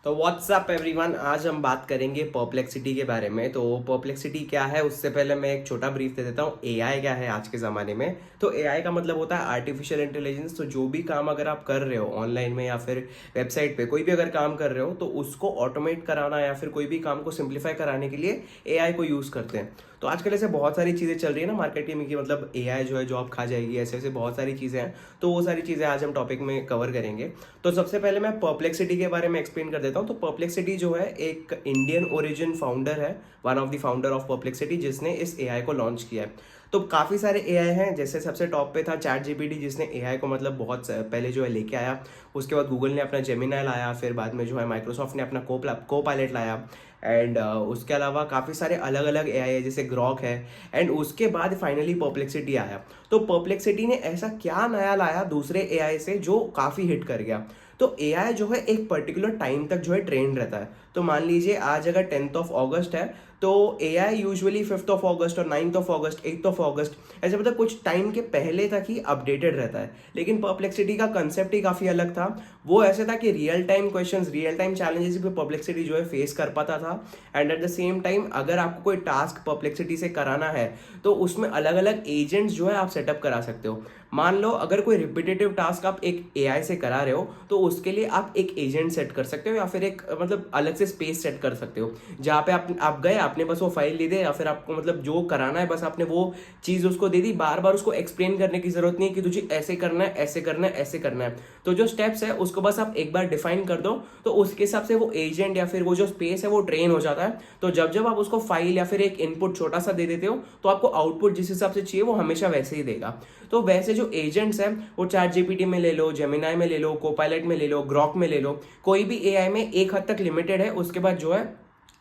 तो WhatsApp everyone, आज हम बात करेंगे परप्लेक्सिटी के बारे में। तो परप्लेक्सिटी क्या है, उससे पहले मैं एक छोटा ब्रीफ दे देता हूँ। एआई क्या है आज के ज़माने में। तो एआई का मतलब होता है आर्टिफिशियल इंटेलिजेंस। तो जो भी काम अगर आप कर रहे हो ऑनलाइन में या फिर वेबसाइट पे कोई भी अगर काम कर रहे हो, तो उसको ऑटोमेट कराना या फिर कोई भी काम को सिंप्लीफाई कराने के लिए एआई को यूज़ करते हैं। तो आजकल ऐसे बहुत सारी चीज़ें चल रही है ना मार्केटिंग में कि मतलब एआई जो है जॉब खा जाएगी, ऐसे ऐसे बहुत सारी चीज़ें हैं। तो वो सारी चीज़ें आज हम टॉपिक में कवर करेंगे। तो सबसे पहले मैं परप्लेक्सिटी के बारे में एक्सप्लेन कर देता हूँ। तो परप्लेक्सिटी जो है एक इंडियन ओरिजिन फाउंडर है, one of the founder of perplexity, जिसने इस एआई को लॉन्च किया है। तो काफ़ी सारे एआई हैं, जैसे सबसे टॉप पे था चैट जीपीटी, जिसने एआई को मतलब बहुत पहले जो है लेके आया। उसके बाद गूगल ने अपना जेमिनाई लाया, फिर बाद में जो है माइक्रोसॉफ्ट ने अपना को पायलट लाया। एंड उसके अलावा काफ़ी सारे अलग अलग एआई है, जैसे ग्रॉक है। एंड उसके बाद फाइनली परप्लेक्सिटी आया। तो परप्लेक्सिटी ने ऐसा क्या नया लाया दूसरे एआई से जो काफ़ी हिट कर गया। तो एआई जो है एक पर्टिकुलर टाइम तक जो है ट्रेंड रहता है। तो मान लीजिए आज अगर 10th ऑफ अगस्त है, तो एआई यूजुअली 5th ऑफ अगस्त और 9th of August, 8th of अगस्त, ऐसे मतलब कुछ टाइम के पहले तक ही अपडेटेड रहता है। लेकिन परप्लेक्सिटी का कंसेप्ट ही काफ़ी अलग था। वो ऐसे था कि real time questions, real time challenges भी परप्लेक्सिटी जो है फेस कर पाता था। And at the same time अगर आपको कोई टास्क परप्लेक्सिटी से कराना है, तो उसमें अलग अलग एजेंट्स जो है आप सेटअप करा सकते हो। मान लो अगर कोई रिपीटेटिव टास्क आप एक एआई से करा रहे हो, तो उसके लिए आप एक एजेंट सेट कर सकते हो या फिर एक मतलब अलग से स्पेस सेट कर सकते हो, जहाँ पे आप गए, आपने बस वो फाइल ली दे, या फिर आपको मतलब जो कराना है बस आपने वो चीज़ उसको दे दी। बार बार उसको एक्सप्लेन करने की जरूरत नहीं है कि तुझे ऐसे करना है, ऐसे करना है, ऐसे करना है। तो जो स्टेप्स है उसको बस आप एक बार डिफाइन कर दो, तो उसके हिसाब से वो एजेंट या फिर वो जो स्पेस है वो ट्रेन हो जाता है। तो जब जब आप उसको फाइल या फिर एक इनपुट छोटा सा दे देते हो, तो आपको आउटपुट जिस हिसाब से चाहिए वो हमेशा वैसे ही देगा। तो वैसे जो एजेंट्स हैं, वो चैट जीपीटी में ले लो, जेमिनाई में ले लो, कोपायलट में ले लो, ग्रॉक में ले लो, कोई भी एआई में एक हद तक लिमिटेड है। उसके बाद जो है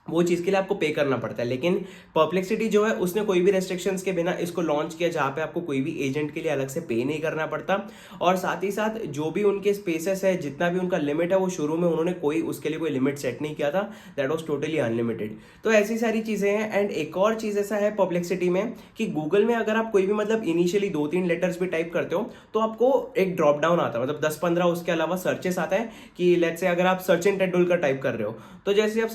वो चीज़ के लिए आपको पे करना पड़ता है। लेकिन परप्लेक्सिटी जो है उसने कोई भी रेस्ट्रिक्शंस के बिना इसको लॉन्च किया, जहाँ पे आपको कोई भी एजेंट के लिए अलग से पे नहीं करना पड़ता। और साथ ही साथ जो भी उनके स्पेसेस है, जितना भी उनका लिमिट है, वो शुरू में उन्होंने कोई उसके लिए कोई लिमिट सेट नहीं किया था। That was totally unlimited. तो ऐसी सारी चीज़ें हैं। एंड एक और चीज़ ऐसा है परप्लेक्सिटी में कि गूगल में अगर आप कोई भी मतलब इनिशियली 2-3 लेटर्स भी टाइप करते हो, तो आपको एक ड्रॉप डाउन आता है, मतलब 10-15 उसके अलावा सर्चेस आता है कि लेट्स से अगर आप सचिन तेंदुलकर टाइप कर रहे हो, तो जैसे आप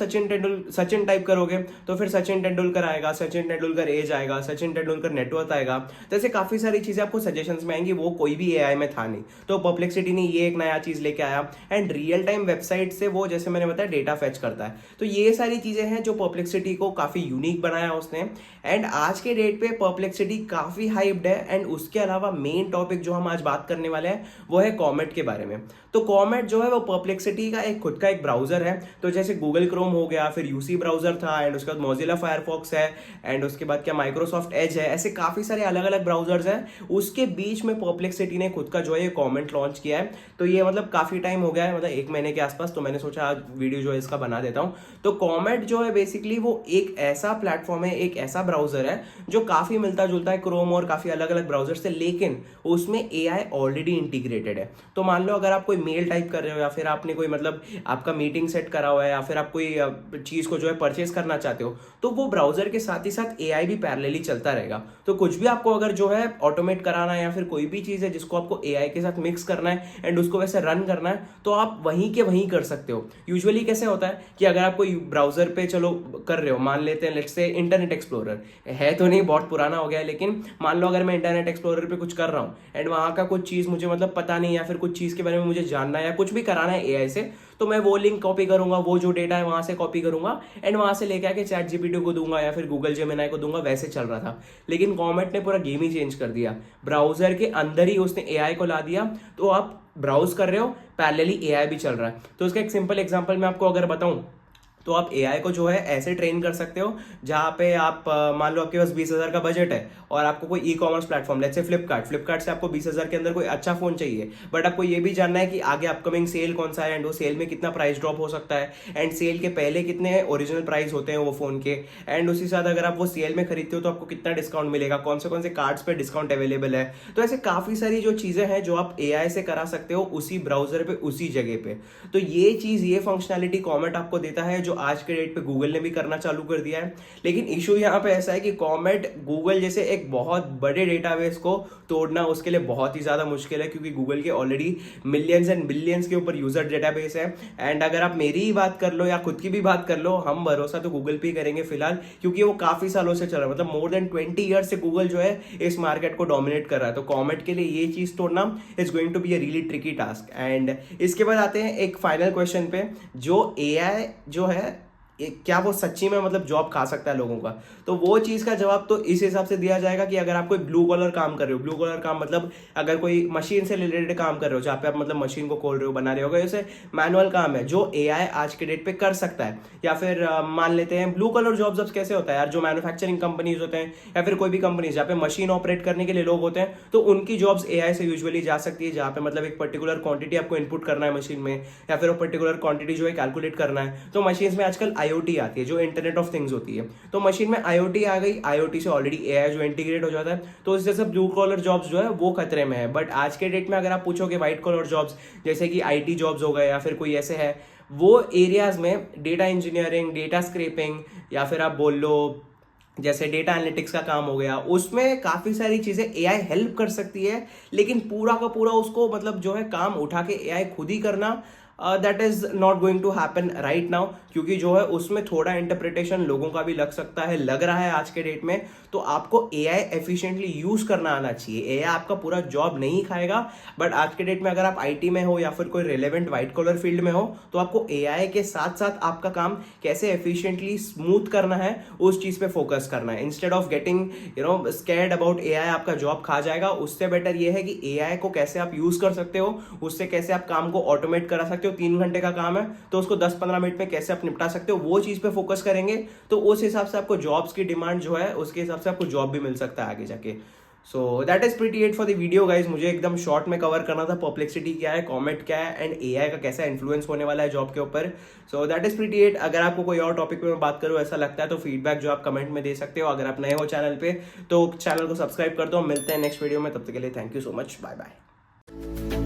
सचिन टाइप करोगे, तो फिर सचिन तेंदुलकर आएगा, सचिन तेंदुलकर एज आएगा, सचिन तेंदुलकर नेटवर्थ आएगा। तो ऐसे काफी सारी चीजें आपको सजेशंस में आएंगी, वो कोई भी एआई में था नहीं। तो परप्लेक्सिटी ने ये एक नया चीज लेके आया। एंड रियल टाइम वेबसाइट से वो, जैसे मैंने बताया, डेटा फेच करता है। तो ये सारी चीजें हैं जो परप्लेक्सिटी को काफी यूनिक बनाया उसने। एंड आज के डेट पे परप्लेक्सिटी काफी हाइप्ड है। एंड उसके अलावा मेन टॉपिक जो हम आज बात करने वाले हैं वो है कॉमेट के बारे में। तो कॉमेट जो है वो परप्लेक्सिटी का एक खुद का एक ब्राउजर है। तो जैसे गूगल क्रोम हो गया, फिर यूसी ब्राउजर था, एंड उसके बाद मोजिला फायरफॉक्स है, एंड उसके बाद क्या माइक्रोसॉफ्ट एज है, ऐसे काफी सारे अलग अलग ब्राउजर्स हैं। उसके बीच में परप्लेक्सिटी ने खुद का जो है ये कॉमेट लॉन्च किया है। तो ये मतलब काफी टाइम हो गया है, मतलब 1 महीने के आसपास। तो मैंने सोचा आज वीडियो जो है इसका बना देता हूँ। तो कॉमेट जो है बेसिकली वो एक ऐसा प्लेटफॉर्म है, एक ऐसा ब्राउजर है जो काफी मिलता जुलता है क्रोम और काफी अलग अलग ब्राउजर से, लेकिन उसमें एआई ऑलरेडी इंटीग्रेटेड है। तो मान लो अगर आप कोई मेल टाइप कर रहे हो, या फिर आपने कोई मतलब आपका मीटिंग सेट करा हुआ है, या फिर आप कोई चीज को जो है परचेस करना चाहते हो, तो वो ब्राउजर के साथ ही साथ एआई भी पैरेलली चलता रहेगा। तो कुछ भी आपको अगर जो है ऑटोमेट कराना है, या फिर कोई भी चीज है जिसको आपको एआई के साथ मिक्स करना है एंड उसको वैसे रन करना है, तो आप वहीं के वहीं कर सकते हो। यूजुअली कैसे होता है कि अगर आप कोई ब्राउजर पे चलो कर रहे हो, मान लेते हैं लेट्स से इंटरनेट एक्सप्लोरर है, तो नहीं, बहुत पुराना हो गया है, लेकिन मान लो अगर मैं इंटरनेट एक्सप्लोरर पे कुछ कर रहा हूँ एंड वहां का कुछ चीज मुझे मतलब पता नहीं, या फिर कुछ चीज के बारे में मुझे जानना है या कुछ भी कराना है एआई से, तो मैं वो लिंक कॉपी करूंगा, वो जो डेटा है वहां से कॉपी करूंगा एंड वहां से लेके आके चैट जीपीटी को दूंगा या फिर गूगल जेमिनाई को दूंगा। वैसे चल रहा था। लेकिन कॉमेट ने पूरा गेम ही चेंज कर दिया। ब्राउजर के अंदर ही उसने एआई को ला दिया। तो आप ब्राउज कर रहे हो, पैरेलली एआई भी चल रहा है। तो उसका एक सिंपल एग्जांपल मैं आपको अगर बताऊं, तो आप एआई को जो है ऐसे ट्रेन कर सकते हो, जहाँ पे आप मान लो आपके पास 20,000 का बजट है और आपको कोई ई कॉमर्स प्लेटफॉर्म, जैसे फ्लिपकार्ट से आपको 20,000 के अंदर कोई अच्छा फोन चाहिए, बट आपको ये भी जानना है कि आगे अपकमिंग सेल कौन सा है एंड वो सेल में कितना प्राइस ड्रॉप हो सकता है, एंड सेल के पहले कितने ओरिजिनल प्राइस होते हैं वो फोन के, एंड उसी साथ अगर आप वो सेल में खरीदते हो तो आपको कितना डिस्काउंट मिलेगा, कौन से कार्ड्स पे डिस्काउंट अवेलेबल है। तो ऐसे काफी सारी जो चीजें हैं जो आप एआई से करा सकते हो उसी ब्राउजर पे, उसी जगह पे। तो ये चीज, ये फंक्शनैलिटी कॉमेट आपको देता है, जो आज के डेट पे गूगल ने भी करना चालू कर दिया है। लेकिन इशू यहाँ पे ऐसा है कि कॉमेट गूगल जैसे एक बहुत बड़े डेटाबेस को तोड़ना उसके लिए बहुत ही ज़्यादा मुश्किल है, क्योंकि गूगल के ऑलरेडी मिलियंस एंड बिलियंस के ऊपर यूजर डेटाबेस है। एंड अगर आप मेरी ही बात कर लो या खुद की भी बात कर लो, हम भरोसा तो गूगल पे ही करेंगे फिलहाल, क्योंकि वो काफ़ी सालों से चल रहा है, मतलब मोर देन 20 ईयर्स से गूगल जो है इस मार्केट को डोमिनेट कर रहा है। तो कॉमेट के लिए ये चीज़ तोड़ना is going to be a really tricky task. And इसके बाद आते हैं एक फाइनल क्वेश्चन पे, जो एआई जो है क्या वो सच्ची में मतलब जॉब खा सकता है लोगों का? तो वो चीज़ का जवाब तो इस हिसाब से दिया जाएगा कि अगर आप कोई ब्लू कॉलर काम कर रहे हो, ब्लू कॉलर काम मतलब अगर कोई मशीन से रिलेटेड काम कर रहे हो, जहाँ पे आप मतलब मशीन को खोल रहे हो, बना रहे हो, जैसे मैनुअल काम है जो एआई आज के डेट पे कर सकता है। या फिर मान लेते हैं ब्लू कॉलर जॉब्स अब कैसे होता है यार, जो मैन्युफैक्चरिंग कंपनीज होते हैं या फिर कोई भी कंपनीज जहाँ पे मशीन ऑपरेट करने के लिए लोग होते हैं, तो उनकी जॉब्स एआई से यूजुअली जा सकती है, जहाँ पे मतलब एक पर्टिकुलर क्वांटिटी आपको इनपुट करना है मशीन में, या फिर वो पर्टिकुलर क्वांटिटी जो है कैलकुलेट करना है। तो मशीन में आजकल आईओटी आती है जो इंटरनेट ऑफ थिंग्स होती है, तो मशीन में आईओटी आ गई, आईओटी से ऑलरेडी एआई जो इंटीग्रेट हो जाता है, तो इससे सब ब्लू कॉलर जॉब्स जो है वो खतरे में है। बट आज के डेट में अगर आप पूछोगे व्हाइट कॉलर जॉब्स जैसे कि आईटी जॉब्स हो गए या फिर कोई ऐसे है, वो एरियाज में डेटा इंजीनियरिंग, डेटा स्क्रैपिंग, या फिर आप बोल लो जैसे डेटा एनालिटिक्स का काम हो गया, उसमें काफ़ी सारी चीज़ें एआई हेल्प कर सकती है। लेकिन पूरा का पूरा उसको मतलब जो है काम उठा के एआई खुद ही करना, that is not going to happen right now, क्योंकि जो है उसमें थोड़ा इंटरप्रिटेशन लोगों का भी लग सकता है, लग रहा है आज के डेट में। तो आपको एआई एफिशिएंटली यूज करना आना चाहिए। एआई आपका पूरा जॉब नहीं खाएगा, बट आज के डेट में अगर आप आईटी में हो या फिर कोई रिलेवेंट व्हाइट कॉलर फील्ड में हो, तो आपको एआई के साथ साथ आपका काम कैसे एफिशिएंटली स्मूथ करना है उस चीज पे फोकस करना है, instead of getting scared about AI आपका जॉब खा जाएगा। उससे बेटर ये है कि एआई को कैसे आप यूज कर सकते हो, उससे कैसे आप काम को ऑटोमेट करा सकते हो। 3 घंटे का काम है तो उसको 10-15 मिनट में कैसे आप निपटा सकते हो, वो चीज पे फोकस करेंगे, तो उस हिसाब से आपको जॉब्स की डिमांड जो है उसके हिसाब से आपको जॉब भी मिल सकता है आगे जाके। So that is pretty it for the video guys. मुझे एकदम शॉर्ट में कवर करना था परप्लेक्सिटी क्या है, कॉमेट क्या है, एंड एआई का कैसा इन्फ्लुएंस होने वाला है जॉब के ऊपर। So that is pretty it. अगर आपको कोई और टॉपिक पे मैं बात करूँ ऐसा लगता है तो फीडबैक जो आप कमेंट में दे सकते हो। अगर आप नए हो चैनल पे तो चैनल को सब्सक्राइब कर दो। मिलते हैं नेक्स्ट वीडियो में, तब तक के लिए thank you so much, bye bye.